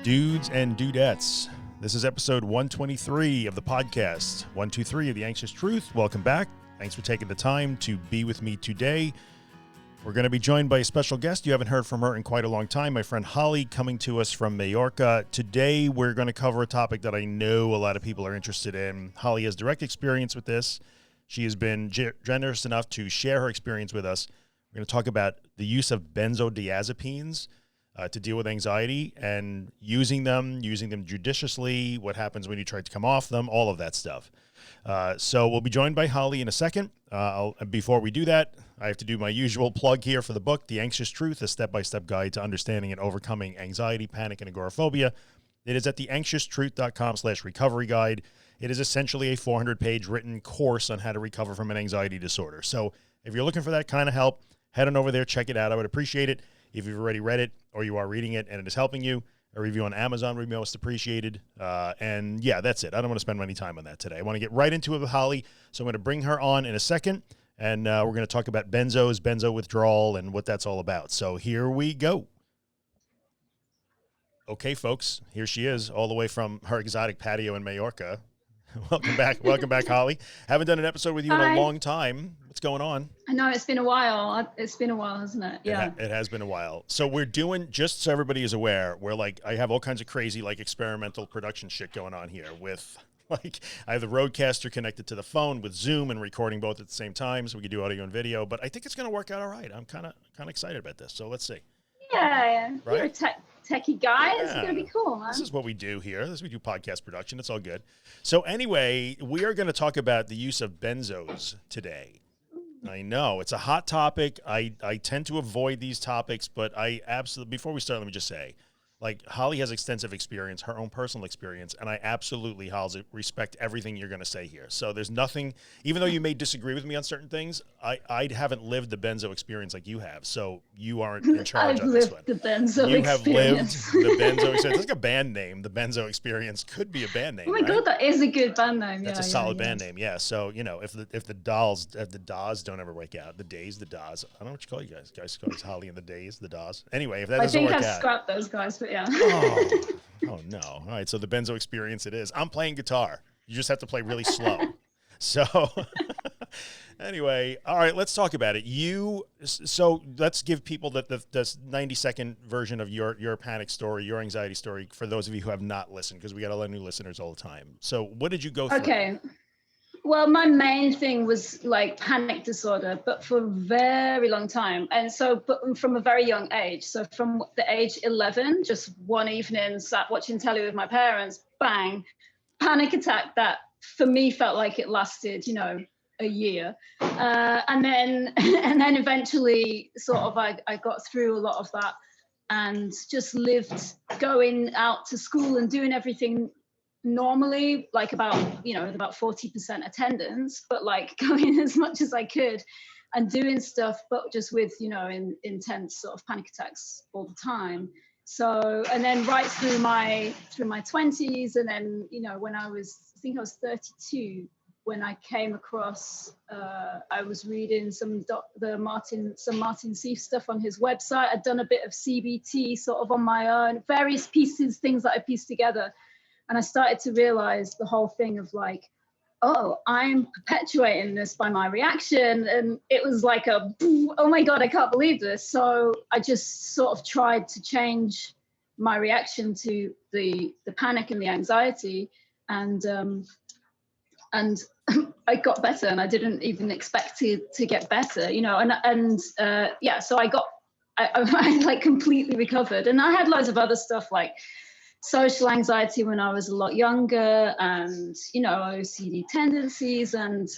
Dudes and dudettes. This is episode 123 of the podcast, 123 of The Anxious Truth. Welcome back. Thanks for taking the time to be with me today. We're going to be joined by a special guest. You haven't heard from her in quite a long time. My friend Holly, coming to us from Mallorca. Today, we're going to cover a topic that I know a lot of people are interested in. Holly has direct experience with this. She has been generous enough to share her experience with us. We're going to talk about the use of benzodiazepines to deal with anxiety and using them judiciously, what happens when you try to come off them, all of that stuff. So we'll be joined by Holly in a second. Before we do that, I have to do my usual plug here for the book, The Anxious Truth, a step-by-step guide to understanding and overcoming anxiety, panic, and agoraphobia. It is at theanxioustruth.com/recovery guide. It is essentially a 400-page written course on how to recover from an anxiety disorder. So if you're looking for that kind of help, head on over there, check it out. I would appreciate it. If you've already read it or you are reading it and it is helping you, a review on Amazon would be most appreciated. And yeah, that's it. I don't want to spend any time on that today. I want to get right into it with Holly. So I'm going to bring her on in a second, and we're going to talk about benzos, benzo withdrawal, and what that's all about. So here we go. Okay, folks, here she is all the way from her exotic patio in Mallorca. Welcome back. Welcome back, Holly. Haven't done an episode with you in a long time. What's going on? I know it's been a while. It's been a while, hasn't it? Yeah. It has been a while. So we're doing, just so everybody is aware, we're like, I have all kinds of crazy, like, experimental production shit going on here with, like, I have the Rodecaster connected to the phone with Zoom and recording both at the same time so we can do audio and video, but I think it's going to work out all right. I'm kind of excited about this. So let's see. Yeah. Right? You're a techie guy. Yeah. It's going to be cool, man. This is what we do here. We do podcast production. It's all good. So anyway, we are going to talk about the use of benzos today. I know it's a hot topic. I tend to avoid these topics, but I absolutely, before we start, let me just say, like, Holly has extensive experience, her own personal experience, and I absolutely, Holly, respect everything you're going to say here. So there's nothing, even though you may disagree with me on certain things, I haven't lived the benzo experience like you have. So you aren't in charge on this one. I've lived the benzo you experience. Have lived the benzo experience. It's like a band name. The benzo experience could be a band name. Oh my God, that is a good band name. That's a solid band name. Yeah. So, you know, if the Dahs don't ever work out, the Days, the Dahs, I don't know what you call you guys. Guys call us Holly and the Days, the Dahs. Anyway, if that doesn't work out. I think I scrapped those guys, but yeah. Oh no. All right. So the benzo experience it is. I'm playing guitar. You just have to play really slow. So anyway, all right, let's talk about it. So let's give people the 90-second version of your panic story, your anxiety story, for those of you who have not listened, because we got a lot of new listeners all the time. So what did you go through? Okay. Well, my main thing was like panic disorder, but for a very long time. And so, but from a very young age. So from the age 11, just one evening, sat watching telly with my parents, bang, panic attack that for me felt like it lasted, a year. And then eventually sort of I got through a lot of that and just lived going out to school and doing everything normally, like about 40% attendance, but like going as much as I could and doing stuff, but just with, intense sort of panic attacks all the time. So, and then right through my 20s, and then, when I was 32, when I came across, I was reading some Martin Seif stuff on his website. I'd done a bit of CBT sort of on my own, various things that I pieced together. And I started to realize the whole thing of like, oh, I'm perpetuating this by my reaction. And it was like oh my God, I can't believe this. So I just sort of tried to change my reaction to the panic and the anxiety. And I got better, and I didn't even expect to get better, so I like completely recovered. And I had loads of other stuff like social anxiety when I was a lot younger, and OCD tendencies, and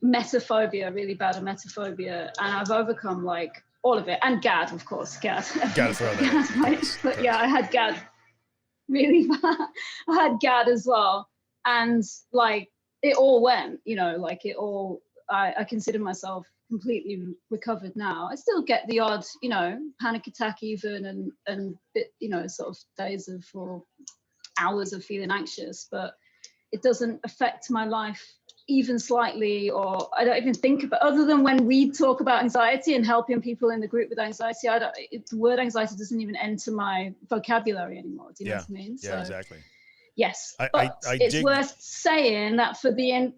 metaphobia, really bad emetophobia, and I've overcome like all of it. And GAD, of course, GAD. Gotta throw that. But yeah, I had GAD really bad. I had GAD as well, and like it all went, I consider myself completely recovered now. I still get the odd, panic attack even, and bit, sort of days or hours of feeling anxious, but it doesn't affect my life even slightly, or I don't even think about, other than when we talk about anxiety and helping people in the group with anxiety, the word anxiety doesn't even enter my vocabulary anymore. Do you know what I mean? Yeah, exactly. Yes, I but it's worth saying that for the end.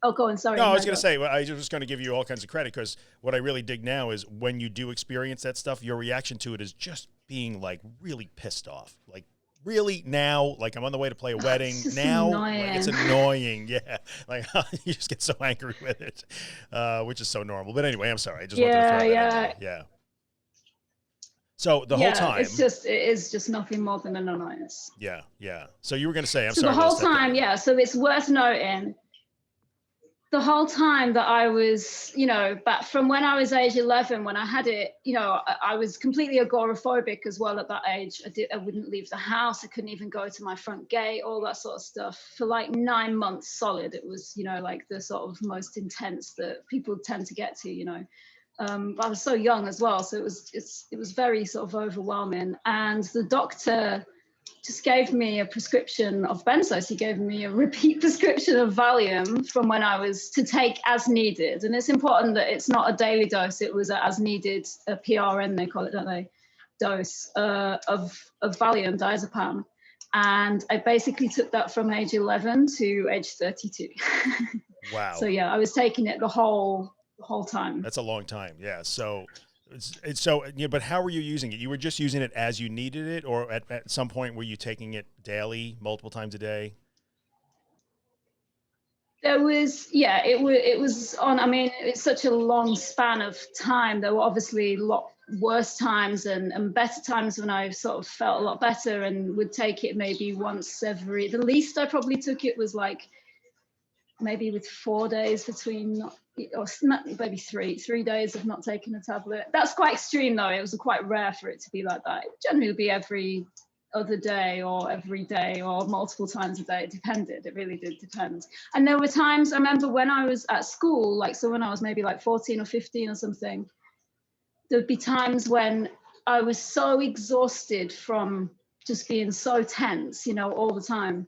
Oh, go on. Sorry. No, I was going to say, I was just going to give you all kinds of credit, because what I really dig now is when you do experience that stuff, your reaction to it is just being like really pissed off. Like really now, like I'm on the way to play a wedding now. Like, it's annoying. Yeah. Like you just get so angry with it, which is so normal. But anyway, I'm sorry. I just wanted to throw that in there. Yeah. So the whole time, it is just nothing more than an annoyance. Yeah. Yeah. So you were going to say, I'm so sorry. The whole time. Yeah. So it's worth noting, the whole time that I was, back from when I was age 11, when I had it, I was completely agoraphobic as well at that age. I wouldn't leave the house. I couldn't even go to my front gate, all that sort of stuff. For like 9 months solid, it was, like the sort of most intense that people tend to get to, I was so young as well. So it was very sort of overwhelming. And the doctor just gave me a prescription of benzos. He gave me a repeat prescription of Valium from when I was to take as needed. And it's important that it's not a daily dose. It was as needed, a PRN, they call it, don't they? Dose of Valium, diazepam. And I basically took that from age 11 to age 32. Wow. So yeah, I was taking it the whole time. That's a long time. Yeah. So but how were you using it? You were just using it as you needed it, or at some point were you taking it daily, multiple times a day? There was, it was on, it's such a long span of time. There were obviously a lot worse times and better times when I sort of felt a lot better and would take it maybe once every, the least I probably took it was like maybe with 4 days between, or maybe three days of not taking a tablet. That's quite extreme though. It was quite rare for it to be like that. It would generally be every other day or every day or multiple times a day. It depended. It really did depend. And there were times, I remember when I was at school, so when I was maybe like 14 or 15 or something, there'd be times when I was so exhausted from just being so tense, all the time,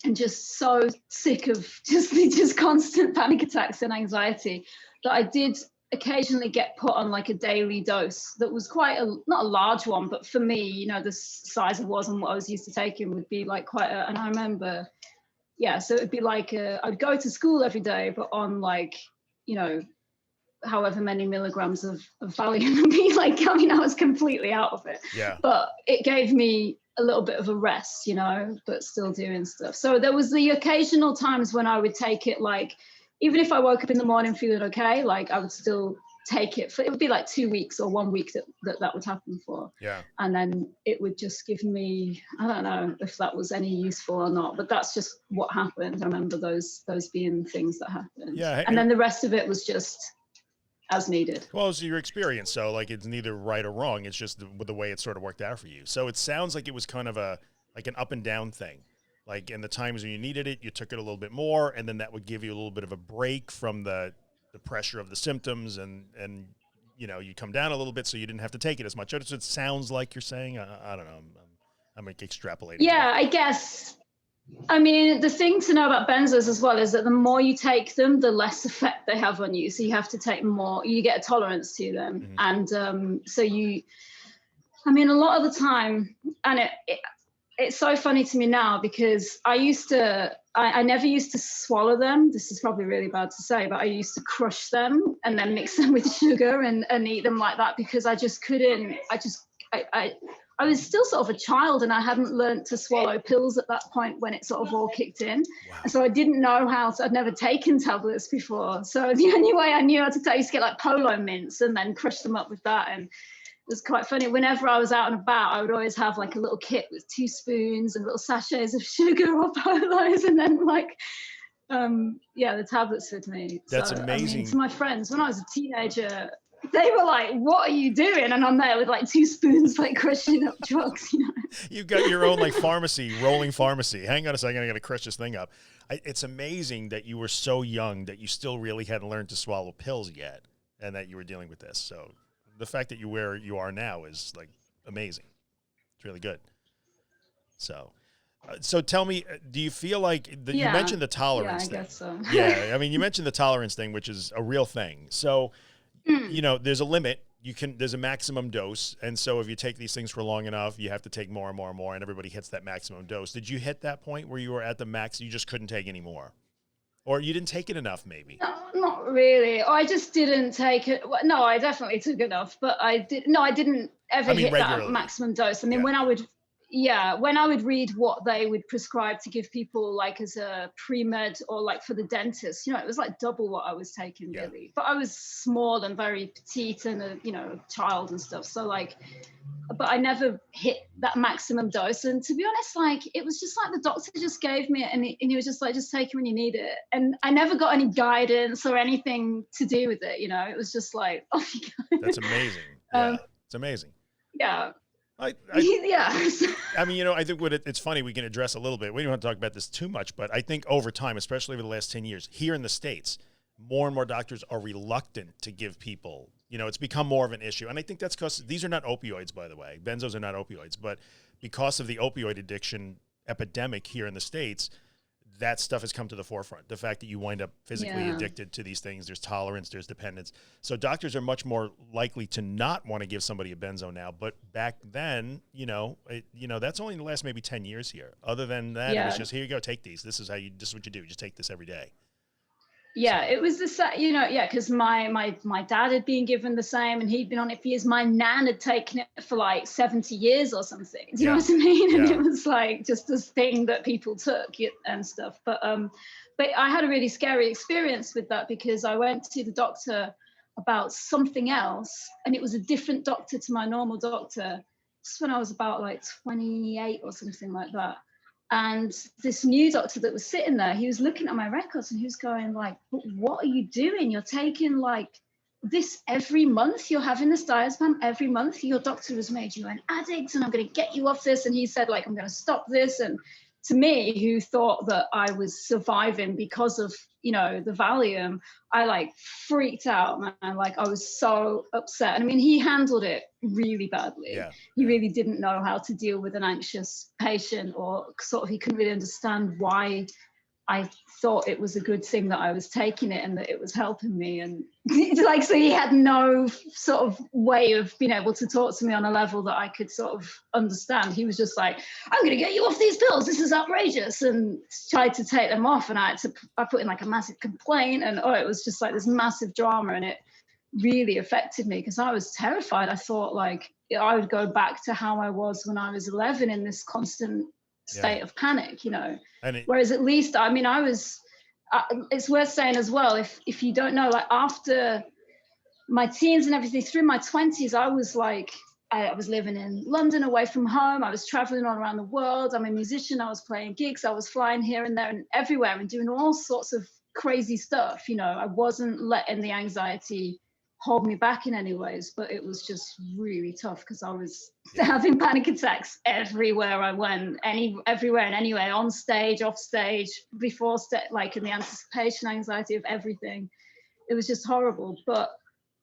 and just so sick of just constant panic attacks and anxiety, that I did occasionally get put on like a daily dose that was quite not a large one, but for me, the size it was and what I was used to taking would be like quite and I remember, so it'd be like I'd go to school every day, but on like, however many milligrams of Valium and be like, I was completely out of it. Yeah. But it gave me a little bit of a rest, but still doing stuff. So there was the occasional times when I would take it, like, even if I woke up in the morning feeling okay, like I would still take it for, it would be like 2 weeks or 1 week that would happen for. Yeah. And then it would just give me, I don't know if that was any useful or not, but that's just what happened. I remember those being things that happened. Yeah. And then the rest of it was just as needed. Well, it's your experience. So like, it's neither right or wrong. It's just the way it sort of worked out for you. So it sounds like it was kind of like an up and down thing. Like in the times when you needed it, you took it a little bit more, and then that would give you a little bit of a break from the pressure of the symptoms, and you come down a little bit so you didn't have to take it as much. That's what it sounds like you're saying. I don't know. I'm extrapolating. Yeah, I guess. The thing to know about benzos as well is that the more you take them, the less effect they have on you. So you have to take more, you get a tolerance to them. Mm-hmm. And so a lot of the time, and it's so funny to me now, because I never used to swallow them. This is probably really bad to say, but I used to crush them and then mix them with sugar and eat them like that, because I just couldn't, I was still sort of a child, and I hadn't learned to swallow pills at that point when it sort of all kicked in. Wow. And so I didn't know how to, I'd never taken tablets before. So the only way I knew how to take, I used to get like polo mints and then crush them up with that. And it was quite funny. Whenever I was out and about, I would always have like a little kit with 2 spoons and little sachets of sugar or polos, and then like, the tablets with me. That's amazing. To my friends, when I was a teenager, they were like, "What are you doing?" And I'm there with like 2 spoons, like crushing up drugs, You've got your own like rolling pharmacy. Hang on a second, I got to crush this thing up. It's amazing that you were so young that you still really hadn't learned to swallow pills yet, and that you were dealing with this. So the fact that you are now is like amazing. It's really good. So So tell me, do you feel like you Yeah. mentioned the Yeah, tolerance I thing? guess so. Yeah, I mean, you mentioned the tolerance thing, which is a real thing. So, Mm. there's a limit. There's a maximum dose. And so if you take these things for long enough, you have to take more and more and more, and everybody hits that maximum dose. Did you hit that point where you were at the max, you just couldn't take any more? Or you didn't take it enough, maybe? No, not really. I just didn't take it. Well, no, I definitely took enough, but I did. No, I didn't I ever mean, hit that regularly. maximum dose. I mean, Yeah. when I would read what they would prescribe to give people like as a pre-med or like for the dentist, it was like double what I was taking Yeah. really. But I was small and very petite and a child and stuff. So like, but I never hit that maximum dose. And to be honest, like it was just like the doctor just gave me it, and he was just like, just take it when you need it. And I never got any guidance or anything to do with it. It was just like, oh my God. That's amazing. Yeah, it's amazing. Yeah. Yeah. Yeah. I mean, I think it's funny, we can address a little bit. We don't want to talk about this too much, but I think over time, especially over the last 10 years, here in the States, more and more doctors are reluctant to give people, it's become more of an issue. And I think that's because these are not opioids, by the way. Benzos are not opioids, but because of the opioid addiction epidemic here in the States, that stuff has come to the forefront. The fact that you wind up physically addicted to these things, there's tolerance, there's dependence. So doctors are much more likely to not want to give somebody a benzo now. But back then, that's only the last maybe 10 years here. Other than that, it was just, here you go, take these. This is what you do. Just take this every day. Yeah, it was the same, because my dad had been given the same, and he'd been on it for years. My nan had taken it for like 70 years or something. Do you know what I mean? And it was like just this thing that people took and stuff. But I had a really scary experience with that, because I went to the doctor about something else, and it was a different doctor to my normal doctor. Just when I was about like 28 or something like that. And this new doctor that was sitting there, he was looking at my records and he was going like, but what are you doing? You're taking like this every month. You're having this diazepam every month. Your doctor has made you an addict, and I'm going to get you off this. And he said like, I'm going to stop this. And to me, who thought that I was surviving because of, the Valium, I like freaked out, man. Like I was so upset. And I mean, he handled it really badly. Yeah. He really didn't know how to deal with an anxious patient, or sort of, he couldn't really understand why I thought it was a good thing that I was taking it and that it was helping me. And like, so he had no sort of way of being able to talk to me on a level that I could sort of understand. He was just like, I'm going to get you off these pills. This is outrageous. And tried to take them off. And I put in like a massive complaint, and it was just like this massive drama. And it really affected me because I was terrified. I thought like I would go back to how I was when I was 11 in this constant state of panic, whereas at least, I mean, it's worth saying as well, if you don't know, like after my teens and everything through my 20s, I was like, I was living in London away from home. I was traveling all around the world. I'm a musician. I was playing gigs. I was flying here and there and everywhere and doing all sorts of crazy stuff. I wasn't letting the anxiety hold me back in any ways, but it was just really tough because I was having panic attacks everywhere I went, everywhere and anywhere, on stage, off stage, before like in the anticipation anxiety of everything. It was just horrible. But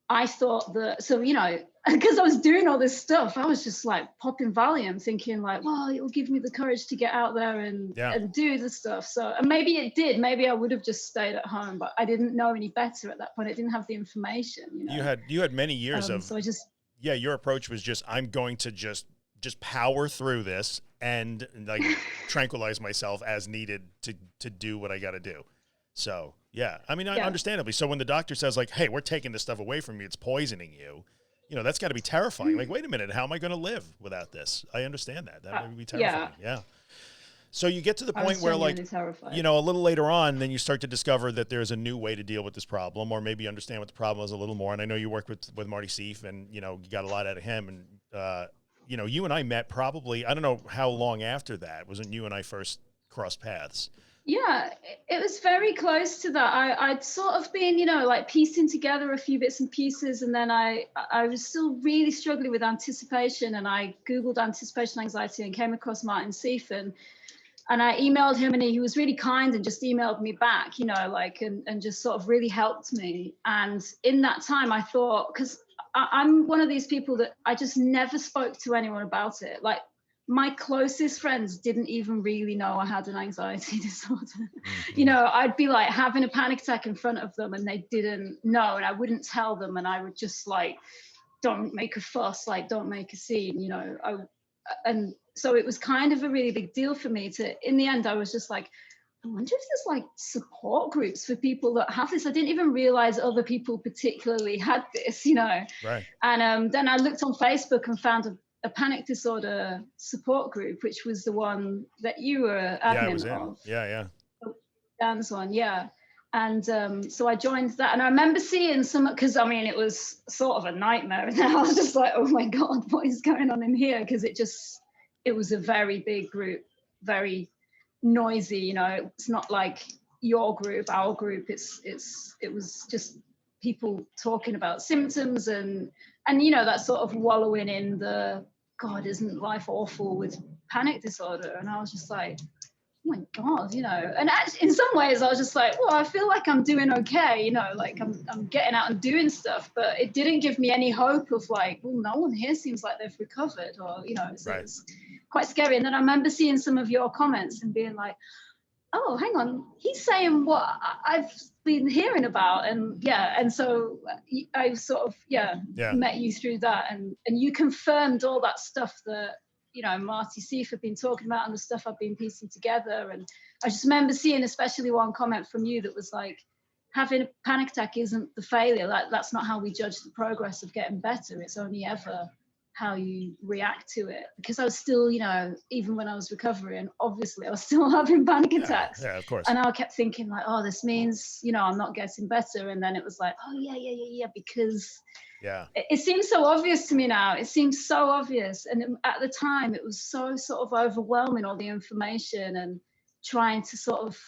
I thought that, so, because I was doing all this stuff, I was just like popping Valium thinking like, well, it will give me the courage to get out there and do the stuff. So, and maybe it did, maybe I would have just stayed at home, but I didn't know any better at that point. I didn't have the information, You had many years of, so I just, your approach was just, I'm going to just power through this and like tranquilize myself as needed to do what I got to do. So, yeah, I mean, understandably. So when the doctor says like, hey, we're taking this stuff away from you, it's poisoning you, that's got to be terrifying. Like, wait a minute, how am I going to live without this? I understand that. That would be terrifying. Yeah. So you get to the point where like, terrified. a little later on, then you start to discover that there's a new way to deal with this problem, or maybe understand what the problem is a little more. And I know you worked with Marty Seif, and, you got a lot out of him. And, you and I met probably, I don't know how long after that. Wasn't you and I first crossed paths? Yeah, it was very close to that. I'd sort of been, like piecing together a few bits and pieces. And then I was still really struggling with anticipation. And I Googled anticipation anxiety and came across Martin Seif. And I emailed him, and he was really kind and just emailed me back, and just sort of really helped me. And in that time, I thought, because I'm one of these people that I just never spoke to anyone about it. Like, my closest friends didn't even really know I had an anxiety disorder. Mm-hmm. You know, I'd be like having a panic attack in front of them and they didn't know, and I wouldn't tell them, and I would just like, don't make a fuss, like don't make a scene, you know. And so it was kind of a really big deal for me to, in the end, I was just like, I wonder if there's like support groups for people that have this. I didn't even realize other people particularly had this, you know. Right. And then I looked on Facebook and found a panic disorder support group, which was the one that you were admin Yeah, I was in. of. Yeah. Dan's one, yeah. And so I joined that, and I remember seeing some, because I mean it was sort of a nightmare, and I was just like, oh my god, what is going on in here? Because it was a very big group, very noisy, you know. It's not like your group, our group. It was just people talking about symptoms and you know, that sort of wallowing in the, god, isn't life awful with panic disorder? And I was just like, oh my god, you know. And actually, in some ways I was just like, well, I feel like I'm doing okay, you know, like I'm getting out and doing stuff, but it didn't give me any hope of like, well, no one here seems like they've recovered, or you know. So right. It was quite scary. And then I remember seeing some of your comments and being like, oh, hang on, he's saying what I've been hearing about. And yeah, and so I sort of met you through that, and you confirmed all that stuff that, you know, Marty Seif had been talking about and the stuff I've been piecing together. And I just remember seeing especially one comment from you that was like, having a panic attack isn't the failure. That's not how we judge the progress of getting better. It's only ever how you react to it. Because I was still, you know, even when I was recovering, obviously I was still having panic attacks. Yeah, of course. And I kept thinking like, oh, this means, you know, I'm not getting better. And then it was like, oh yeah, because it seems so obvious to me now. It seems so obvious. And at the time it was so sort of overwhelming, all the information, and trying to sort of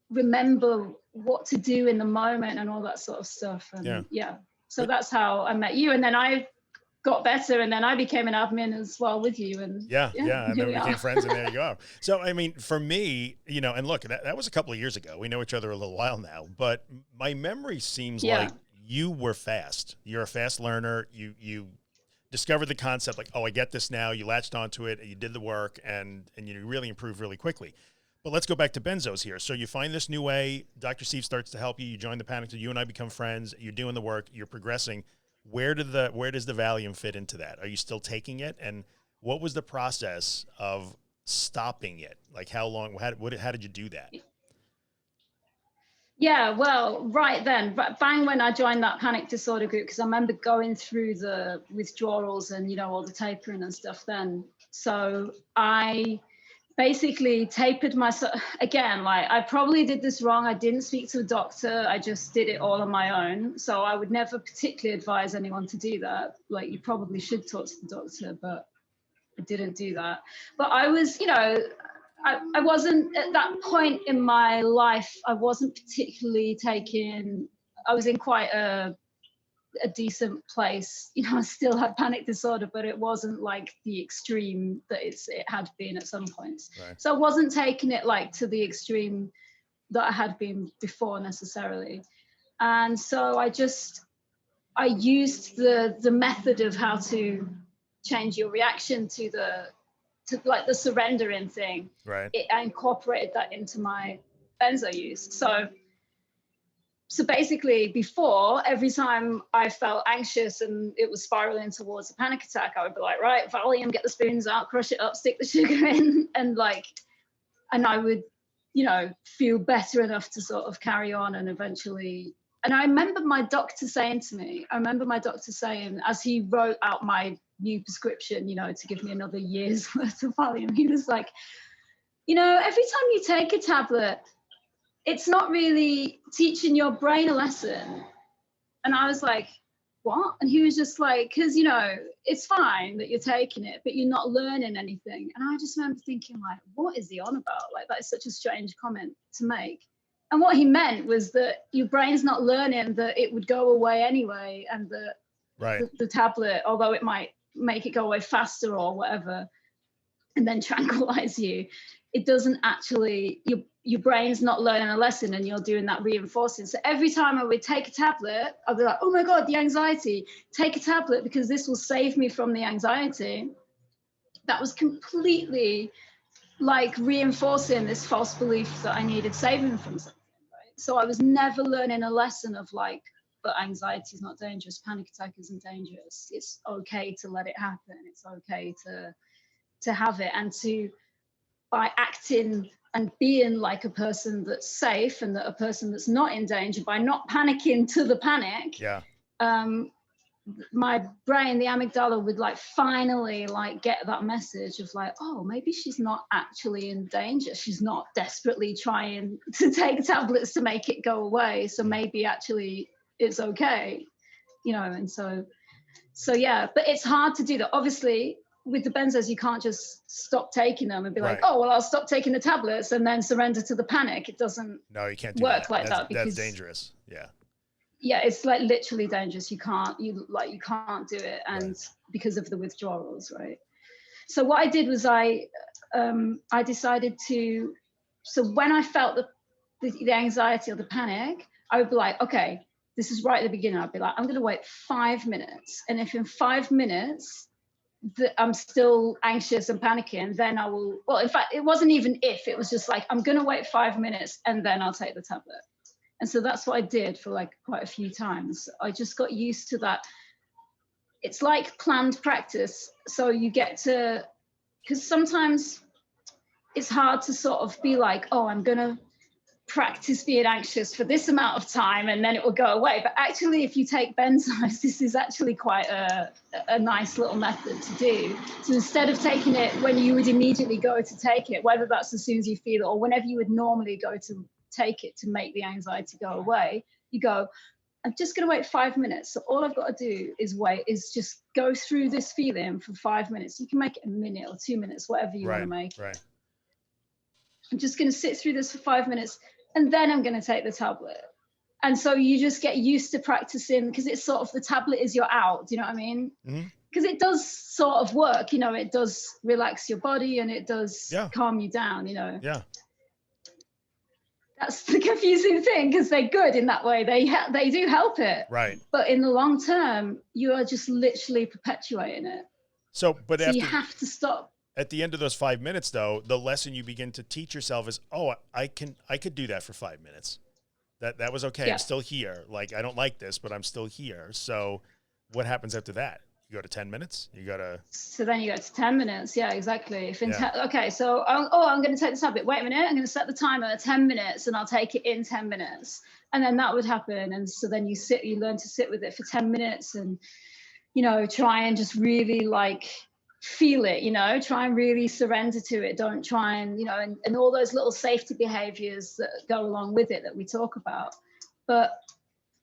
remember what to do in the moment and all that sort of stuff. And so that's how I met you. And then I got better, and then I became an admin as well with you. And I remember we became friends, and there you go. So I mean, for me, you know, and look, that was a couple of years ago. We know each other a little while now, but my memory seems like you were fast. You're a fast learner. You discovered the concept, like, oh, I get this now. You latched onto it, you did the work, and you really improved really quickly. But let's go back to benzos here. So you find this new way. Dr. Seif starts to help you. You join the panic. You and I become friends. You're doing the work. You're progressing. Where does the Valium fit into that? Are you still taking it? And what was the process of stopping it? Like how long? How did you do that? Yeah, well, right then, bang when I joined that panic disorder group, because I remember going through the withdrawals and, you know, all the tapering and stuff then. So I basically tapered myself again. Like, I probably did this wrong. I didn't speak to a doctor. I just did it all on my own. So I would never particularly advise anyone to do that. Like, you probably should talk to the doctor, but I didn't do that. But I was, you know, I wasn't at that point in my life. I wasn't particularly taking, I was in quite a decent place. You know, I still had panic disorder, but it wasn't like the extreme that it had been at some points. Right. So I wasn't taking it like to the extreme that I had been before necessarily. And so I used the method of how to change your reaction to like the surrendering thing. Right. I incorporated that into my benzo use. So basically, before, every time I felt anxious and it was spiraling towards a panic attack, I would be like, right, Valium, get the spoons out, crush it up, stick the sugar in, and I would, you know, feel better enough to sort of carry on and eventually. And I remember my doctor saying to me, as he wrote out my new prescription, you know, to give me another year's worth of Valium, he was like, you know, every time you take a tablet, it's not really teaching your brain a lesson. And I was like, what? And he was just like, because, you know, it's fine that you're taking it, but you're not learning anything. And I just remember thinking, like, what is he on about? Like, that is such a strange comment to make. And what he meant was that your brain's not learning that it would go away anyway, and that the tablet, although it might make it go away faster or whatever, and then tranquilize you, it doesn't actually, your brain's not learning a lesson, and you're doing that reinforcing. So every time I would take a tablet, I'd be like, oh my God, the anxiety, take a tablet because this will save me from the anxiety. that was completely like reinforcing this false belief that I needed saving from something, right? So I was never learning a lesson of like, but anxiety is not dangerous, panic attack isn't dangerous. It's okay to let it happen. It's okay to have it, and to, by acting and being like a person that's safe and that a person that's not in danger, by not panicking to the panic, my brain, the amygdala, would like finally like get that message of like, oh, maybe she's not actually in danger. She's not desperately trying to take tablets to make it go away. So maybe actually it's okay, you know. And so yeah, but it's hard to do that. Obviously, with the benzos, you can't just stop taking them and be like, oh, well, I'll stop taking the tablets and then surrender to the panic. It doesn't you can't do work that. like that, because that's dangerous. Yeah, it's like literally dangerous. You can't do it, and because of the withdrawals, right? So what I did was I decided to. So when I felt the anxiety or the panic, I would be like, okay, this is right at the beginning. I'd be like, I'm going to wait 5 minutes, and if in 5 minutes I'm still anxious and panicking, then I will. Well, in fact, it wasn't even if. It was just like, I'm going to wait 5 minutes, and then I'll take the tablet. And so that's what I did for like quite a few times. I just got used to that. It's like planned practice. So you get to, because sometimes it's hard to sort of be like, oh, I'm going to practice being anxious for this amount of time and then it will go away. But actually, if you take benzos, this is actually quite a nice little method to do. So instead of taking it when you would immediately go to take it, whether that's as soon as you feel it or whenever you would normally go to take it to make the anxiety go away, you go, I'm just going to wait 5 minutes. So all I've got to do is just go through this feeling for 5 minutes. You can make it a minute or 2 minutes, whatever you want to make. I'm just going to sit through this for 5 minutes, and then I'm going to take the tablet. And so you just get used to practicing, because it's sort of, the tablet is your out. Do you know what I mean? Because it does sort of work, you know, it does relax your body and it does calm you down, you know. That's the confusing thing, because they're good in that way. They do help it. But in the long term, you are just literally perpetuating it. So you have to stop. At the end of those 5 minutes, though, the lesson you begin to teach yourself is, oh, I could do that for 5 minutes. That was okay. I'm still here. Like, I don't like this, but I'm still here. So what happens after that? You go to 10 minutes? So then you go to 10 minutes. Yeah, exactly. Okay, so, I'm going to take the tablet. Wait a minute. I'm going to set the timer at 10 minutes and I'll take it in 10 minutes. And then that would happen. And so then you learn to sit with it for 10 minutes and, you know, try and just really like feel it, you know, try and really surrender to it. Don't try and, you know, and all those little safety behaviors that go along with it that we talk about. But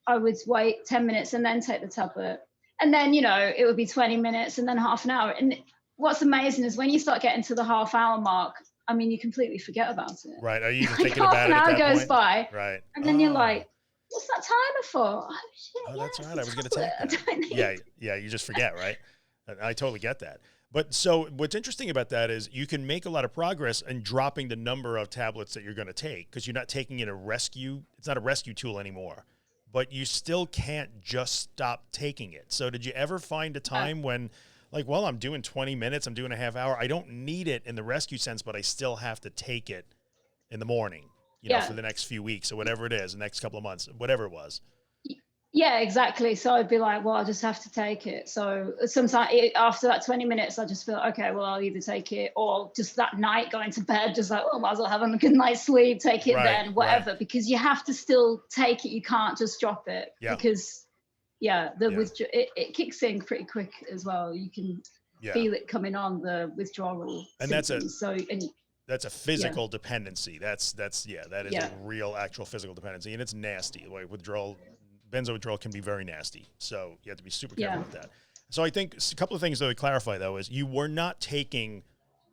I would wait 10 minutes and then take the tablet. And then, you know, it would be 20 minutes and then half an hour. And what's amazing is when you start getting to the half hour mark, I mean, you completely forget about it. Right. Are you even thinking about it? Half an hour goes by. Right. And then you're like, what's that timer for? Oh, shit. Oh, that's right. I was going to take that. Yeah. You just forget, right? I totally get that. But so what's interesting about that is you can make a lot of progress in dropping the number of tablets that you're going to take, because you're not taking it it's not a rescue tool anymore. But you still can't just stop taking it. So did you ever find a time when, like, well, I'm doing 20 minutes, I'm doing a half hour, I don't need it in the rescue sense, but I still have to take it in the morning, you know, for the next few weeks or whatever it is, the next couple of months, whatever it was? Yeah, exactly. So I'd be like, well, I'll just have to take it. So sometimes after that 20 minutes, I just feel, okay, well, I'll either take it or just that night going to bed, just like, oh, might as well have a good night's sleep, take it then, whatever, because you have to still take it. You can't just drop it because, it kicks in pretty quick as well. You can feel it coming on, the withdrawal. And symptoms. that's a physical dependency. That is a real actual physical dependency, and it's nasty. Like benzo withdrawal can be very nasty. So you have to be super careful with that. So I think a couple of things to clarify, though, is you were not taking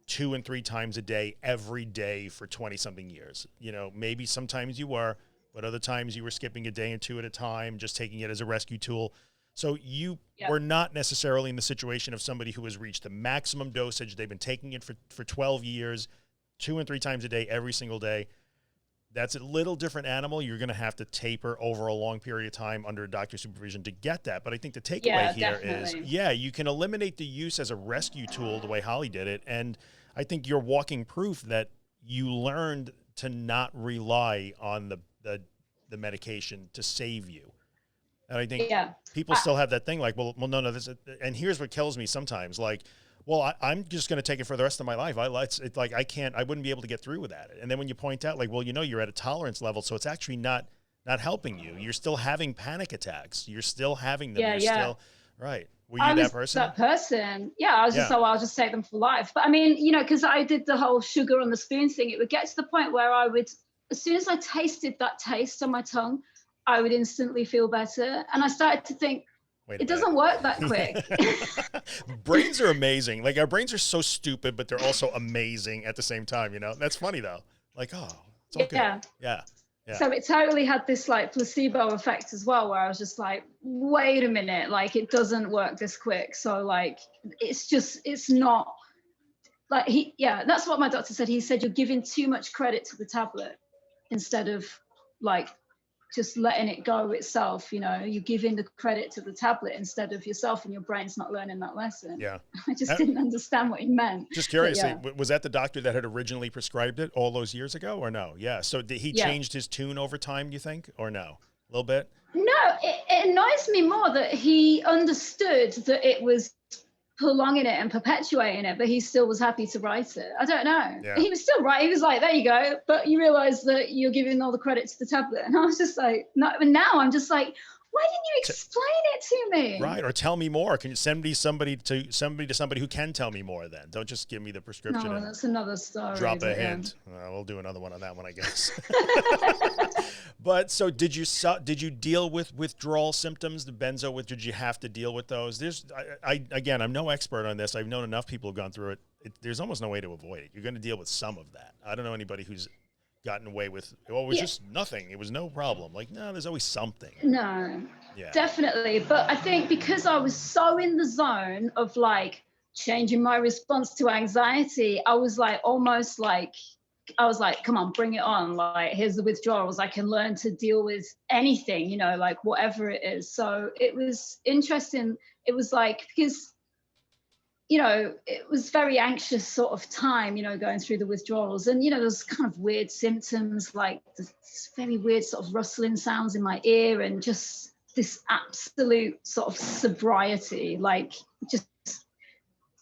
2 and 3 times a day every day for 20 something years. You know, maybe sometimes you were, but other times you were skipping a day or two at a time, just taking it as a rescue tool. So you were not necessarily in the situation of somebody who has reached the maximum dosage. They've been taking it for 12 years, 2 and 3 times a day, every single day. that's a little different animal. You're going to have to taper over a long period of time under doctor supervision to get that. But I think the takeaway here is, yeah, you can eliminate the use as a rescue tool the way Holly did it. And I think you're walking proof that you learned to not rely on the medication to save you. And I think people still have that thing like, well, no, and here's what kills me sometimes. Like, well, I'm just going to take it for the rest of my life. It's like, I wouldn't be able to get through without it. And then when you point out like, well, you're at a tolerance level, so it's actually not helping you. You're still having panic attacks. You're still having them. You're still, right. Were you that person? That person. Yeah. I was just like, well, I'll just take them for life. But I mean, cause I did the whole sugar on the spoon thing. It would get to the point where I would, as soon as I tasted that taste on my tongue, I would instantly feel better. And I started to think, it doesn't work that quick. Brains are amazing. Like our brains are so stupid, but they're also amazing at the same time. That's funny though. Like, oh, it's all good. Yeah. So it totally had this like placebo effect as well, where I was just like, wait a minute, like it doesn't work this quick. So like, it's not like that's what my doctor said. He said, you're giving too much credit to the tablet instead of like just letting it go itself. You're giving the credit to the tablet instead of yourself, and your brain's not learning that lesson. Yeah. I just didn't understand what he meant. Just curious, was that the doctor that had originally prescribed it all those years ago or no? Yeah. So did he changed his tune over time, you think, or no? A little bit? No, it annoys me more that he understood that it was prolonging it and perpetuating it, but he still was happy to write it. I don't know. Yeah. He was still right. He was like, there you go. But you realize that you're giving all the credit to the tablet. And I was just like, no. And now I'm just like, why didn't you explain it to me? Right. Or tell me more. Can you send me somebody who can tell me more then? Don't just give me the prescription. No, that's another story. Drop a hint. We'll do another one on that one, I guess. But so did you deal with withdrawal symptoms, the benzo did you have to deal with those? Again, I'm no expert on this. I've known enough people who've gone through it. There's almost no way to avoid it. You're going to deal with some of that. I don't know anybody who's gotten away with, it was just nothing. It was no problem. Like, no, there's always something. No, definitely. But I think because I was so in the zone of like changing my response to anxiety, I was like, almost like, come on, bring it on. Like, here's the withdrawals. I can learn to deal with anything, like whatever it is. So it was interesting. It was like, because it was very anxious sort of time, going through the withdrawals. And, those kind of weird symptoms, like this very weird sort of rustling sounds in my ear and just this absolute sort of sobriety, like just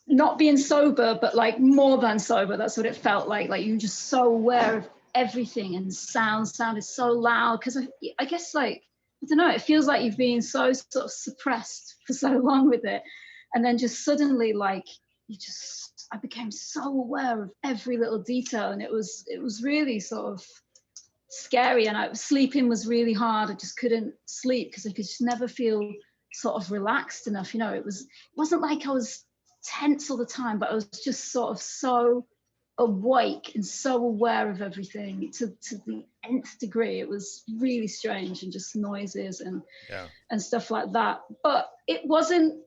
not being sober, but like more than sober. That's what it felt like. Like you're just so aware of everything, and sounded so loud. Because I guess like, I don't know, it feels like you've been so sort of suppressed for so long with it. And then just suddenly, like, I became so aware of every little detail, and it was really sort of scary. And sleeping was really hard. I just couldn't sleep because I could just never feel sort of relaxed enough. It wasn't like I was tense all the time, but I was just sort of so awake and so aware of everything to the nth degree. It was really strange, and just noises and stuff like that. But it wasn't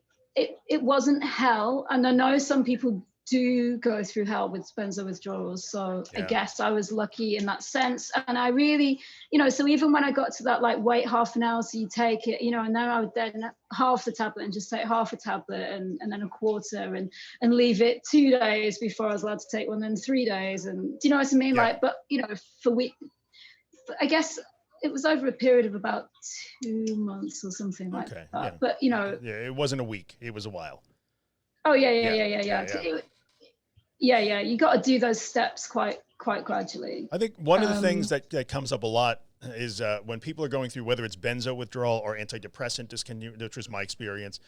hell. And I know some people do go through hell with benzo withdrawals. So I guess I was lucky in that sense. And I really, so even when I got to that, like, wait half an hour so you take it, and then I would then half the tablet and just take half a tablet and then a quarter and leave it 2 days before I was allowed to take one, then 3 days. And do you know what I mean? Yeah. Like, but, for I guess it was over a period of about 2 months or something like that. Yeah. But, it wasn't a week. It was a while. Oh, yeah. You got to do those steps quite gradually. I think one of the things that comes up a lot is when people are going through, whether it's benzo withdrawal or antidepressant discontinuation, which was my experience,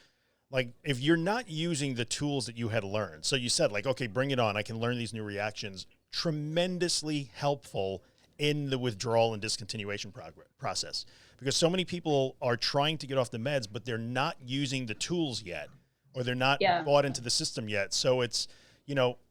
like if you're not using the tools that you had learned. So you said like, okay, bring it on. I can learn these new reactions. Tremendously helpful in the withdrawal and discontinuation process, because so many people are trying to get off the meds, but they're not using the tools yet, or they're not bought into the system yet. So it's,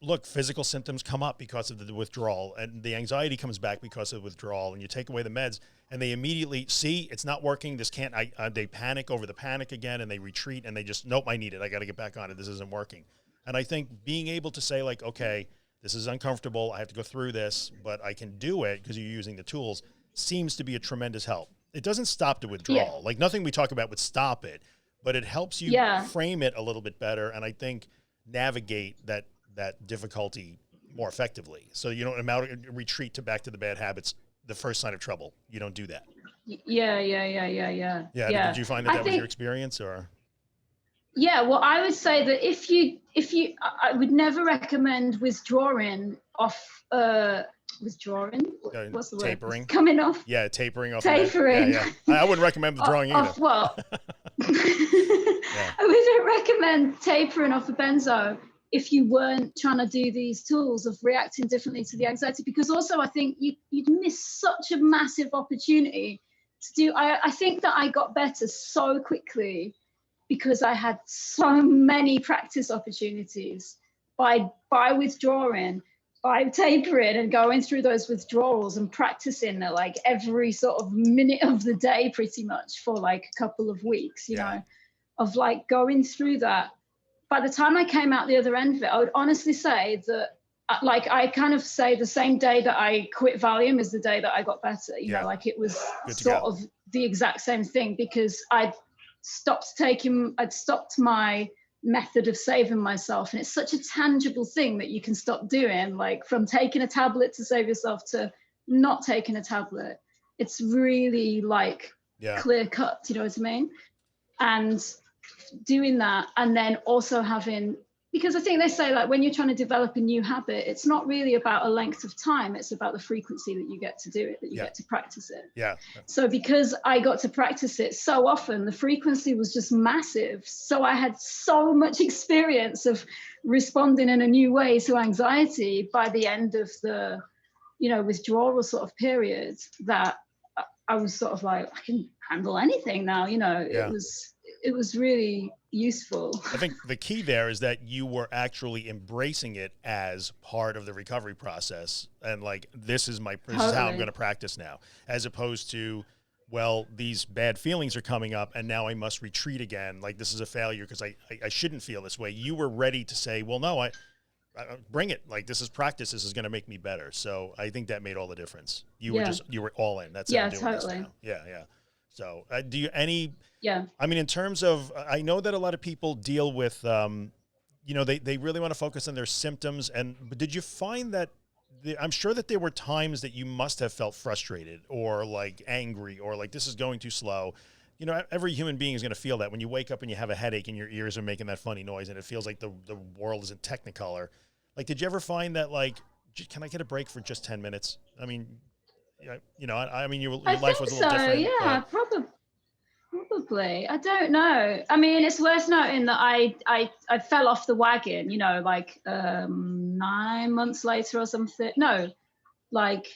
look, physical symptoms come up because of the withdrawal, and the anxiety comes back because of the withdrawal, and you take away the meds and they immediately see it's not working. This can't, they panic over the panic again, and they retreat, and they just, nope, I need it. I got to get back on it. This isn't working. And I think being able to say like, okay, this is uncomfortable. I have to go through this, but I can do it because you're using the tools, seems to be a tremendous help. It doesn't stop the withdrawal. Like nothing we talk about would stop it, but it helps you frame it a little bit better. And I think navigate that difficulty more effectively. So you don't retreat back to the bad habits. The first sign of trouble, you don't do that. Yeah. Did you find that was your experience or? Yeah, well, I would say that if you, I would never recommend withdrawing off, what's the word? Tapering. Coming off. Yeah, tapering off. Tapering. Yeah. I wouldn't recommend withdrawing either. Well, I wouldn't recommend tapering off a benzo if you weren't trying to do these tools of reacting differently to the anxiety, because also I think you'd miss such a massive opportunity to do. I think that I got better so quickly because I had so many practice opportunities by withdrawing, by tapering and going through those withdrawals and practicing like every sort of minute of the day pretty much for like a couple of weeks, you know, of like going through that. By the time I came out the other end of it, I would honestly say that like I kind of say the same day that I quit Valium is the day that I got better, you know, like it was sort of the exact same thing, because I'd stopped my method of saving myself. And it's such a tangible thing that you can stop doing, like from taking a tablet to save yourself to not taking a tablet. It's really like clear cut, you know what I mean? And doing that, and then also having, because I think they say like when you're trying to develop a new habit, it's not really about a length of time, it's about the frequency that you get to do it, that you get to practice it. So because I got to practice it so often, the frequency was just massive. So I had so much experience of responding in a new way to anxiety by the end of the, you know, withdrawal sort of period, that I was sort of like, I can handle anything now, you know. It was really useful. I think the key there is that you were actually embracing it as part of the recovery process. And like, this is how I'm going to practice now, as opposed to, well, these bad feelings are coming up and now I must retreat again. Like this is a failure because I shouldn't feel this way. You were ready to say, well, no, I bring it. Like this is practice. This is going to make me better. So I think that made all the difference. You were all in. That's how I'm doing this now. Yeah. So do you I mean, in terms of, I know that a lot of people deal with, you know, they really want to focus on their symptoms. But did you find that, I'm sure that there were times that you must have felt frustrated or like angry or like this is going too slow. You know, every human being is going to feel that when you wake up and you have a headache and your ears are making that funny noise and it feels like the world is in Technicolor. Like, did you ever find that like, can I get a break for just 10 minutes? I mean, you know, I mean, your life was a little different. Yeah, probably. I don't know. I mean, it's worth noting that I fell off the wagon, you know, like 9 months later or something. No, like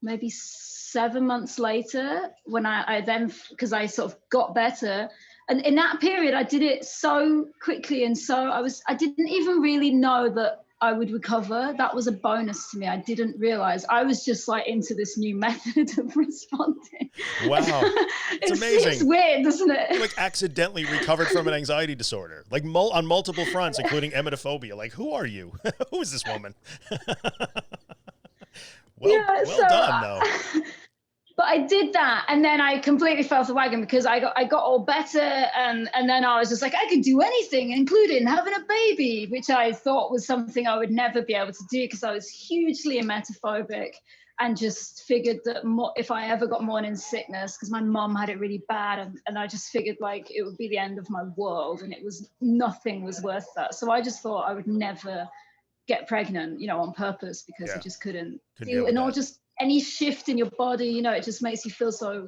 maybe 7 months later, when I then, because I sort of got better. And in that period, I did it so quickly. And so I didn't even really know that I would recover. That was a bonus to me. I didn't realize. I was just like into this new method of responding. Wow. It's amazing. It's weird, isn't it? You like accidentally recovered from an anxiety disorder, like on multiple fronts, including emetophobia. Like, who are you? Who is this woman? well done though. But I did that, and then I completely fell off the wagon because I got all better, and then I was just like, I could do anything, including having a baby, which I thought was something I would never be able to do because I was hugely emetophobic, and just figured that if I ever got morning sickness, because my mom had it really bad, and I just figured like it would be the end of my world, and nothing was worth that. So I just thought I would never get pregnant, you know, on purpose, because I just couldn't do, and all just any shift in your body, you know, it just makes you feel so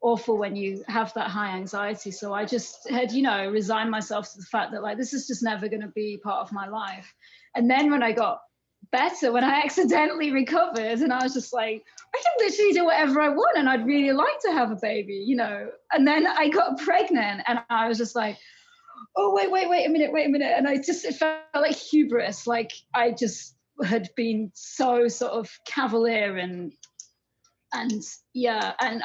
awful when you have that high anxiety. So I just had, you know, resigned myself to the fact that like, this is just never going to be part of my life. And then when I got better, when I accidentally recovered, and I was just like, I can literally do whatever I want, and I'd really like to have a baby, you know. And then I got pregnant, and I was just like, oh, wait a minute. And it felt like hubris. Like I just had been so sort of cavalier and I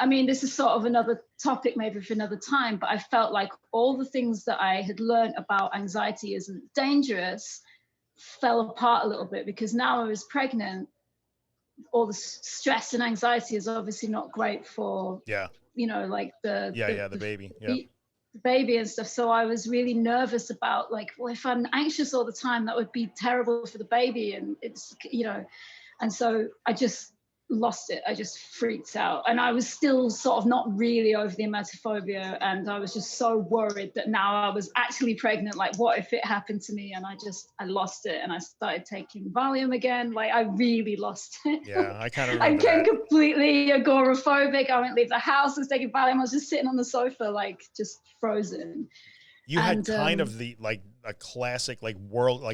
mean, this is sort of another topic maybe for another time, but I felt like all the things that I had learned about anxiety isn't dangerous fell apart a little bit, because now I was pregnant. All the stress and anxiety is obviously not great for, like the baby. The baby and stuff. So I was really nervous about, like, well, if I'm anxious all the time, that would be terrible for the baby. And it's, and so I just lost it. I just freaked out, and I was still sort of not really over the emetophobia, and I was just so worried that now I was actually pregnant, like what if it happened to me? And I lost it, and I started taking Valium again. Like, I really lost it. I kind of remember I became completely agoraphobic. I wouldn't leave the house. I was taking Valium. I was just sitting on the sofa, like, just frozen. You had kind of the, like, a classic, like,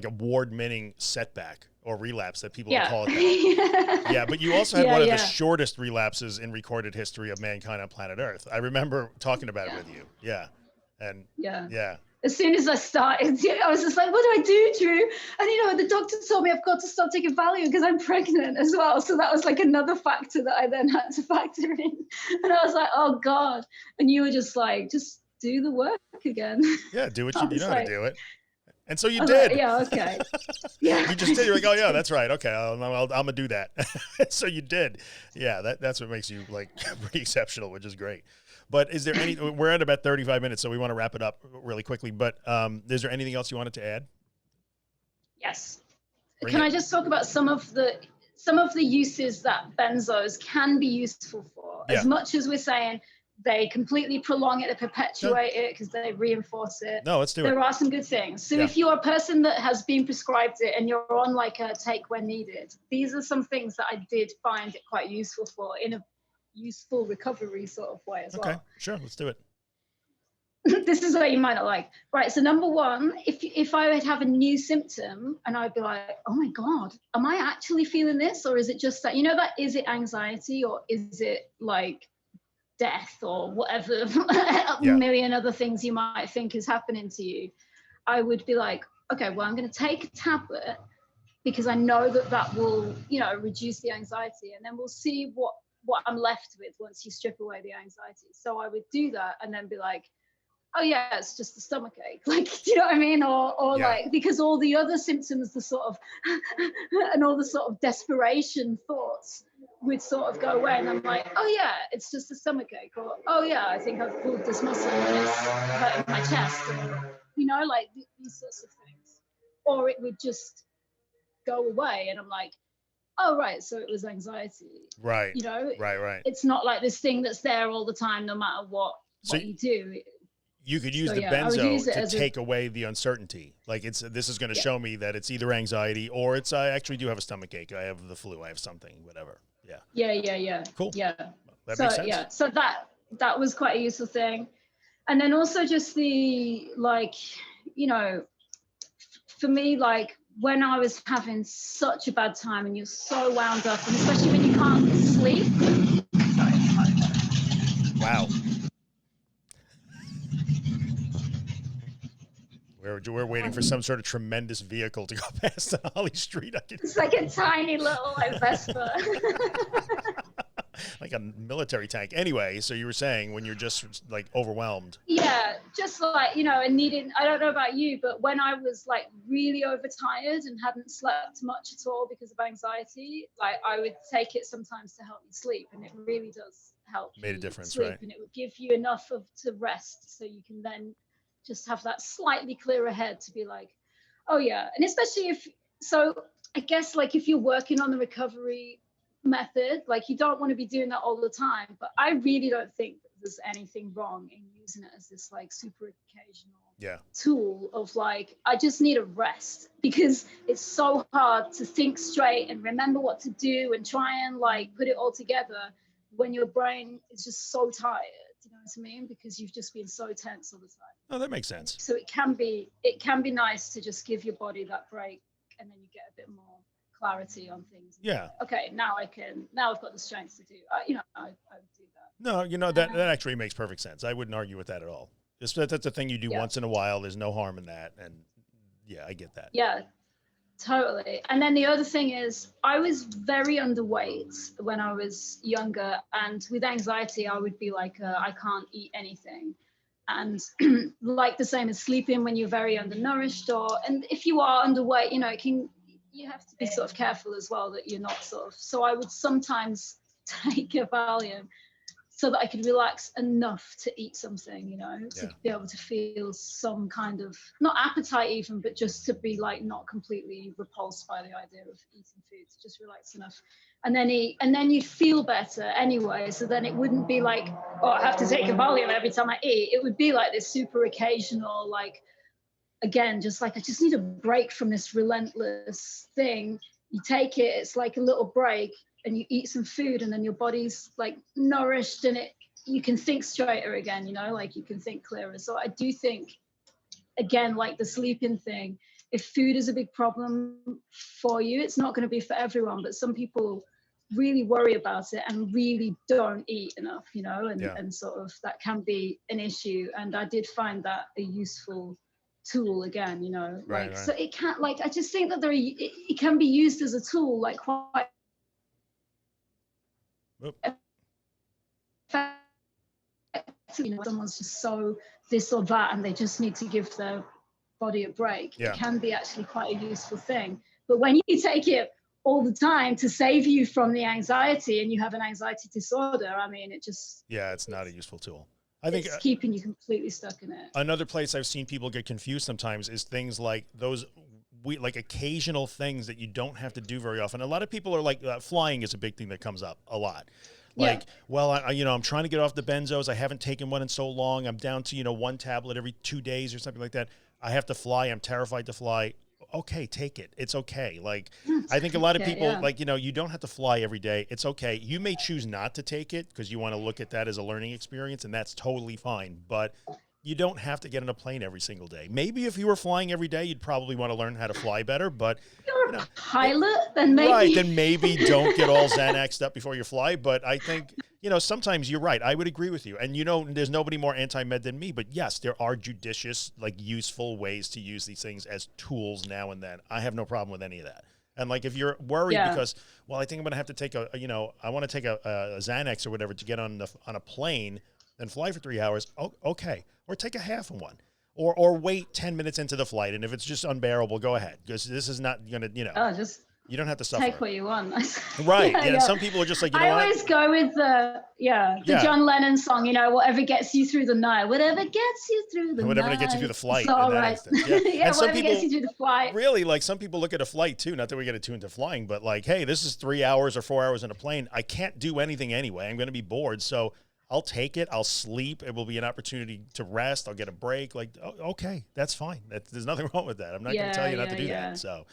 award-winning setback or relapse that people would call it that. But you also had one of the shortest relapses in recorded history of mankind on planet Earth. I remember talking about it with you. As soon as I started, I was just like, what do I do, Drew? And, the doctor told me I've got to stop taking Valium because I'm pregnant as well. So that was like another factor that I then had to factor in. And I was like, oh, God. And you were just like, just do the work again. Yeah, do what you know how to do it. And so you did. Like, okay. You just did. You're like, oh yeah, that's right. Okay, I'm gonna do that. So you did. Yeah, that's what makes you, like, pretty exceptional, which is great. But is there any? We're at about 35 minutes, so we want to wrap it up really quickly. But is there anything else you wanted to add? Yes. Can I just talk about some of the uses that benzos can be useful for? As much as we're saying they completely prolong it, they perpetuate it because they reinforce it. No, let's do it. There are some good things. So if you're a person that has been prescribed it and you're on, like, a take when needed, these are some things that I did find it quite useful for, in a useful recovery sort of way as well. Okay, sure, let's do it. This is what you might not like. Right, so number one, if I would have a new symptom and I'd be like, oh my God, am I actually feeling this? Or is it just that, is it anxiety, or is it, like, death or whatever, a million other things you might think is happening to you? I would be like, okay, well, I'm going to take a tablet because I know that will, reduce the anxiety, and then we'll see what I'm left with once you strip away the anxiety. So I would do that and then be like, oh yeah, it's just a stomach ache. Like, do you know what I mean? Or like, because all the other symptoms, the sort of, and all the sort of desperation thoughts would sort of go away. And I'm like, oh yeah, it's just a stomach ache. Or, oh yeah, I think I've pulled this muscle and it's hurting my chest. And, like these sorts of things. Or it would just go away. And I'm like, oh, right, so it was anxiety. Right. Right. It's not like this thing that's there all the time, no matter what you do. You could use the benzo to take away the uncertainty. Like, this is going to show me that it's either anxiety or it's I actually do have a stomach ache. I have the flu. I have something, whatever. Yeah. Cool. Yeah. That makes sense. Yeah. So that was quite a useful thing. And then also just the, like, for me, like, when I was having such a bad time and you're so wound up, and especially when you can't sleep. Wow. We're waiting for some sort of tremendous vehicle to go past on Holly Street. It's like a tiny little, like, Vespa. Like a military tank. Anyway, so you were saying when you're just, like, overwhelmed. Yeah, just like, and needing, I don't know about you, but when I was, like, really overtired and hadn't slept much at all because of anxiety, like, I would take it sometimes to help me sleep, and it really does help. Made a difference, sleep, right? And it would give you enough to rest, so you can then just have that slightly clearer head to be like, oh yeah. And especially I guess, like, if you're working on the recovery method, like, you don't want to be doing that all the time, but I really don't think that there's anything wrong in using it as this, like, super occasional tool of, like, I just need a rest, because it's so hard to think straight and remember what to do and try and, like, put it all together when your brain is just so tired. You know what I mean? Because you've just been so tense all the time. Oh, that makes sense. So it can be nice to just give your body that break, and then you get a bit more clarity on things. Yeah. Okay, now I've got the strength to do. I do that. No, that actually makes perfect sense. I wouldn't argue with that at all. That's a thing you do once in a while. There's no harm in that, and yeah, I get that. Yeah. Totally. And then the other thing is, I was very underweight when I was younger, and with anxiety I would be like, I can't eat anything. And like the same as sleeping when you're very undernourished, and if you are underweight, you know, you have to be sort of careful as well that you're not sort of, so I would sometimes take a Valium so that I could relax enough to eat something, you know, to be able to feel some kind of, not appetite even, but just to be like not completely repulsed by the idea of eating food, to just relax enough and then eat, and then you'd feel better anyway. So then it wouldn't be like, oh, I have to take a Valium every time I eat. It would be like this super occasional, like, again, just like, I just need a break from this relentless thing. You take it, it's like a little break, and you eat some food, and then your body's like nourished, and you can think straighter again, you know, like you can think clearer. So I do think, again, like the sleeping thing, if food is a big problem for you, it's not going to be for everyone, but some people really worry about it and really don't eat enough, you know, and sort of that can be an issue. And I did find that a useful tool again, you know, like, so it can't, like, I just think that it can be used as a tool, like quite you know, someone's just so this or that and they just need to give their body a break. It can be actually quite a useful thing. But when you take it all the time to save you from the anxiety, and you have an anxiety disorder, I mean, it just, it's not a useful tool. I think it's keeping you completely stuck in it. Another place I've seen people get confused sometimes is things like those like occasional things that you don't have to do very often. A lot of people are like, flying is a big thing that comes up a lot. Like, well, you know, I'm trying to get off the benzos. I haven't taken one in so long. I'm down to, you know, one tablet every 2 days or something like that. I have to fly. I'm terrified to fly. Okay, take it. It's okay. Like, I think a lot of people, like, you know, you don't have to fly every day. It's okay. You may choose not to take it because you want to look at that as a learning experience, and that's totally fine. But you don't have to get on a plane every single day. Maybe if you were flying every day, you'd probably want to learn how to fly better, but you're a pilot, then maybe. Right, then maybe don't get all Xanaxed up before you fly. But I think, you know, sometimes you're right. I would agree with you. And, you know, there's nobody more anti-med than me. But yes, there are judicious, like, useful ways to use these things as tools now and then. I have no problem with any of that. And, like, if you're worried because, well, I think I'm going to have to take you know, I want to take a Xanax or whatever to get on a plane and fly for 3 hours, okay. Or take a half of one. Or wait 10 minutes into the flight, and if it's just unbearable, go ahead. Because this is not going to, you know, just you don't have to suffer. take what you want. Right. Yeah. Some people are just like, you know what? I always go with the John Lennon song, you know, whatever gets you through the night, whatever gets you through the whatever night. gets you through the flight. All right. Yeah, and whatever gets you through the flight. Really, like, some people look at a flight too, not that we get too into flying, but like, hey, this is 3 hours or 4 hours in a plane. I can't do anything anyway. I'm going to be bored. So I'll take it. I'll sleep. It will be an opportunity to rest. I'll get a break. Like, okay, that's fine. There's nothing wrong with that. I'm not going to tell you not to do that. So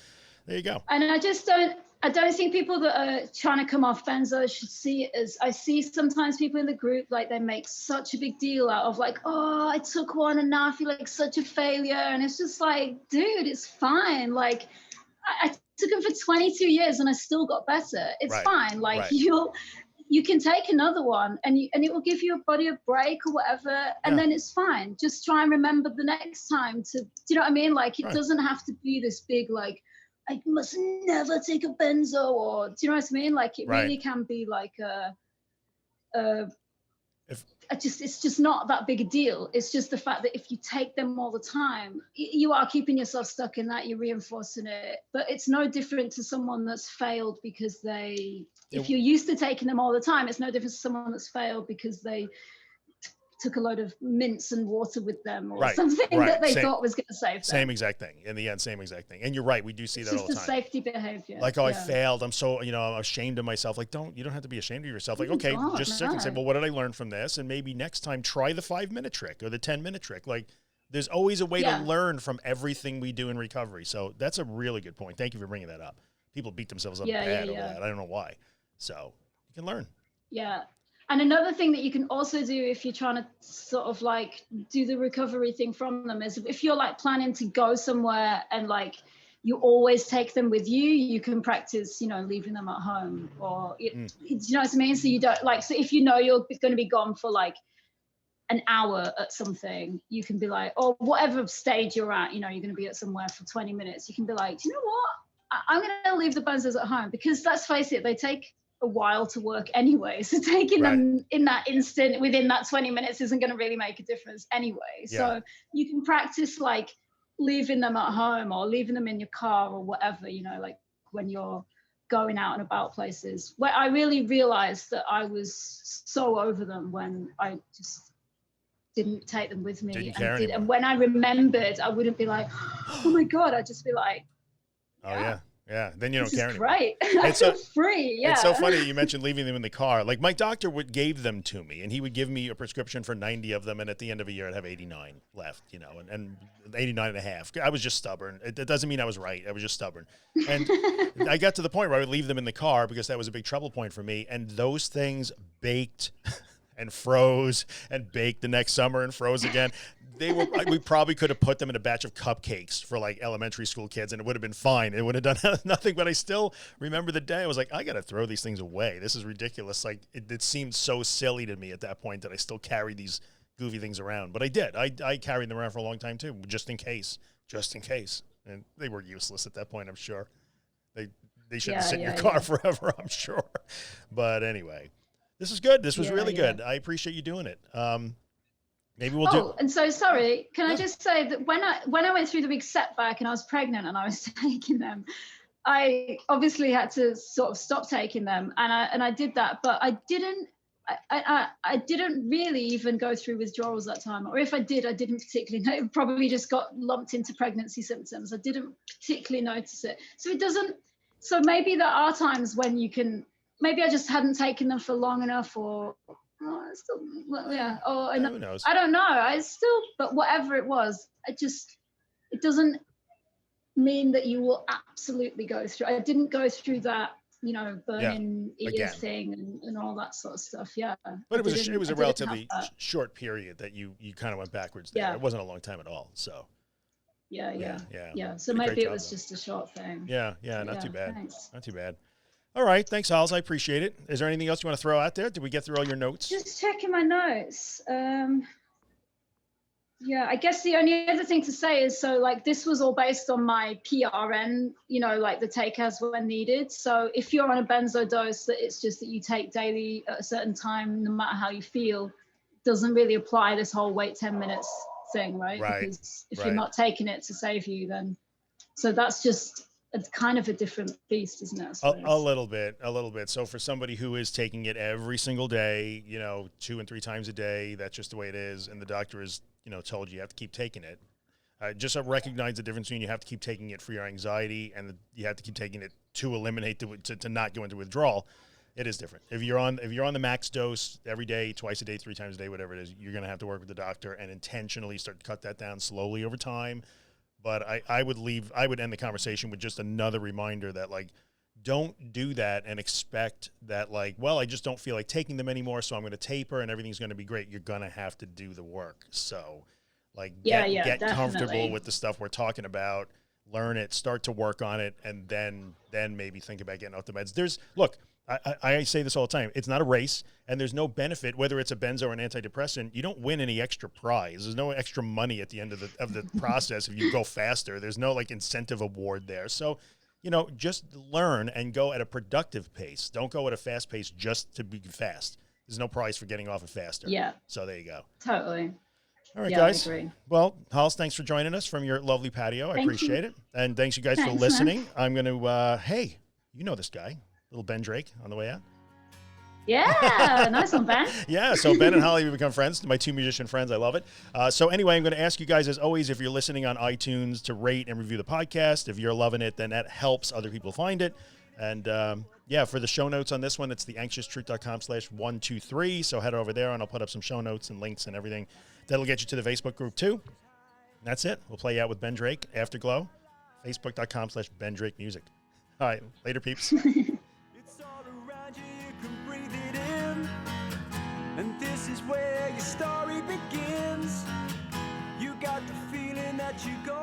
there you go. And I don't think people that are trying to come off benzo should see it as, I see sometimes people in the group, like, they make such a big deal out of like, oh, I took one and now I feel like such a failure. And it's just like, dude, it's fine. Like, I took it for 22 years and I still got better. It's fine. Like, you can take another one and it will give your body a break or whatever, and then it's fine. Just try and remember the next time to, do you know what I mean? Like, it doesn't have to be this big, like, I must never take a benzo, or do you know what I mean? Like, it really can be like it's just not that big a deal. It's just the fact that if you take them all the time, you are keeping yourself stuck in that, you're reinforcing it. But it's no different to someone that's failed because if you're used to taking them all the time, it's no different to someone that's failed because they took a load of mints and water with them or something that they thought was going to save them. Same exact thing. In the end, same exact thing. And you're right. We do see that all the time. It's just a safety behavior. Like, I failed. I'm so, you know, I'm ashamed of myself. Like, you don't have to be ashamed of yourself. Like, okay, just sit and say, well, what did I learn from this? And maybe next time try the 5-minute trick or the 10-minute trick. Like, there's always a way to learn from everything we do in recovery. So that's a really good point. Thank you for bringing that up. People beat themselves up bad over that. I don't know why. So you can learn. Yeah. And another thing that you can also do if you're trying to sort of like do the recovery thing from them is if you're like planning to go somewhere and like you always take them with you, you can practice, you know, leaving them at home or, you know what I mean? So you don't like, so if you know you're going to be gone for like an hour at something, you can be like, or whatever stage you're at, you know, you're going to be at somewhere for 20 minutes. You can be like, do you know what? I'm going to leave the benzos at home because let's face it, they take a while to work anyway. So taking them in that instant within that 20 minutes isn't going to really make a difference anyway. So you can practice like leaving them at home or leaving them in your car or whatever, you know, like when you're going out and about places. Where I really realized that I was so over them when I just didn't take them with me. And when I remembered, I wouldn't be like, oh my God, I'd just be like, yeah. Then you don't care anymore. Right. I feel free. Yeah. It's so funny that you mentioned leaving them in the car. Like my doctor gave them to me, and he would give me a prescription for 90 of them, and at the end of a year, I'd have 89 left. You know, and 89 and a half. I was just stubborn. It doesn't mean I was right. I was just stubborn. And I got to the point where I would leave them in the car because that was a big trouble point for me. And those things baked and froze and baked the next summer and froze again. We probably could have put them in a batch of cupcakes for like elementary school kids and it would have been fine. It would have done nothing, but I still remember the day I was like, I got to throw these things away. This is ridiculous. Like it seemed so silly to me at that point that I still carried these goofy things around, but I did. I carried them around for a long time too, just in case. And they were useless at that point, I'm sure. They shouldn't sit in your car forever, I'm sure. But anyway, this is good. This was really good. I appreciate you doing it. Maybe we'll do. Oh, and so sorry. Can I just say that when I went through the big setback and I was pregnant and I was taking them, I obviously had to sort of stop taking them, and I did that, but I didn't really even go through withdrawals that time, or if I did, I didn't particularly know. It probably just got lumped into pregnancy symptoms. I didn't particularly notice it. So it doesn't. So maybe there are times when you can. Maybe I just hadn't taken them for long enough, or. Oh, still, yeah. Oh, who knows? I don't know. But whatever it was, it doesn't mean that you will absolutely go through. I didn't go through that, you know, burning ears thing and all that sort of stuff. Yeah. But it was a relatively short period that you kind of went backwards there. It wasn't a long time at all. So. Yeah. So maybe it was just a short thing. Yeah. Not too bad. Thanks. Not too bad. All right. Thanks, Halls. I appreciate it. Is there anything else you want to throw out there? Did we get through all your notes? Just checking my notes. I guess the only other thing to say is, so like this was all based on my PRN, you know, like the take as when needed. So if you're on a benzo dose that it's just that you take daily at a certain time, no matter how you feel, doesn't really apply this whole wait 10 minutes thing, right? Because if you're not taking it to save you, then, so that's just, it's kind of a different beast, isn't it? A little bit. So for somebody who is taking it every single day, you know, 2 and 3 times a day, that's just the way it is. And the doctor is, you know, told you have to keep taking it. Just recognize the difference between you have to keep taking it for your anxiety and you have to keep taking it to eliminate to not go into withdrawal. It is different. If you're on the max dose every day, twice a day, 3 times a day, whatever it is, you're going to have to work with the doctor and intentionally start to cut that down slowly over time. But I would end the conversation with just another reminder that, like, don't do that and expect that, like, well, I just don't feel like taking them anymore, so I'm going to taper and everything's going to be great. You're going to have to do the work. So, like, get comfortable with the stuff we're talking about, learn it, start to work on it, and then maybe think about getting off the meds. I say this all the time. It's not a race, and there's no benefit, whether it's a benzo or an antidepressant. You don't win any extra prize. There's no extra money at the end of the process if you go faster. There's no, like, incentive award there. So, you know, just learn and go at a productive pace. Don't go at a fast pace just to be fast. There's no prize for getting off it faster. Yeah. So there you go. Totally. All right, guys. I agree. Well, Hollis, thanks for joining us from your lovely patio. I appreciate it. And thanks you guys for listening. Man. I'm going to, hey, you know this guy. Little Ben Drake on the way out. Yeah, nice one, Ben. Yeah, so Ben and Holly have become friends, my 2 musician friends. I love it. So anyway, I'm going to ask you guys, as always, if you're listening on iTunes, to rate and review the podcast. If you're loving it, then that helps other people find it. And for the show notes on this one, it's theanxioustruth.com/123. So head over there, and I'll put up some show notes and links and everything. That'll get you to the Facebook group, too. And that's it. We'll play you out with Ben Drake, Afterglow, facebook.com/Ben Drake Music. All right, later, peeps. And this is where your story begins. You got the feeling that you go